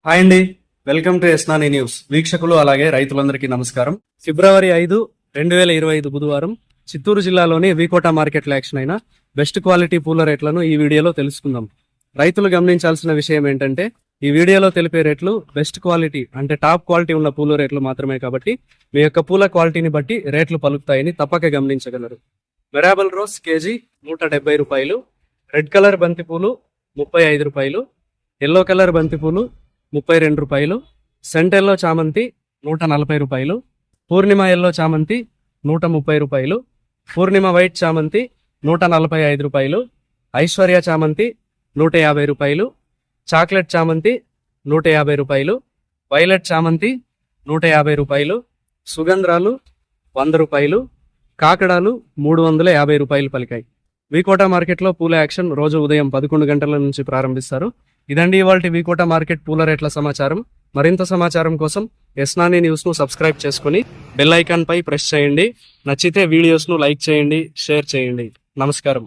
Hi అండి, welcome to ఎస్నాని news. వీక్షకులు అలాగే రైతులందరికీ నమస్కారం. ఫిబ్రవరి 5, 2025 బుధవారం చిత్తూరు జిల్లాలోని వీకోట మార్కెట్లో యాక్షన్ అయిన బెస్ట్ క్వాలిటీ పూల రేట్లను ఈ వీడియోలో తెలుసుకుందాం. రైతులు గమనించాల్సిన విషయం ఏంటంటే, ఈ వీడియోలో తెలిపే రేట్లు బెస్ట్ క్వాలిటీ అంటే టాప్ క్వాలిటీ ఉన్న పూల రేట్లు మాత్రమే కాబట్టి మీ యొక్క పూల క్వాలిటీని బట్టి రేట్లు పలుకుతాయని తప్పక గమనించగలరు. వెరాబుల్ రోజ్ కేజీ 170 రూపాయలు, రెడ్ కలర్ బంతిపూలు 35 రూపాయలు, ఎల్లో కలర్ బంతిపూలు 32 రూపాయలు, సెంట్ ఎల్లో చామంతి 140 రూపాయలు, పూర్ణిమ ఎల్లో చామంతి 130 రూపాయలు, పూర్ణిమ వైట్ చామంతి 145 రూపాయలు, ఐశ్వర్య చామంతి 150 రూపాయలు, చాక్లెట్ చామంతి 150 రూపాయలు, వైలెట్ చామంతి 150 రూపాయలు, సుగంధ్రాలు 100 రూపాయలు, కాకడాలు 350 రూపాయలు పలికాయి. వీకోట మార్కెట్లో పూల యాక్షన్ రోజు ఉదయం 11 గంటల నుంచి ప్రారంభిస్తారు. ఇదండి ఇవాల్టి వీకోట మార్కెట్ పూల రేట్ల సమాచారం. మరింత సమాచారం కోసం ఎస్నాని న్యూస్ ను సబ్స్క్రైబ్ చేసుకుని బెల్ ఐకాన్ పై ప్రెస్ చేయండి. నచ్చితే వీడియోస్ ను లైక్ చేయండి, షేర్ చేయండి. నమస్కారం.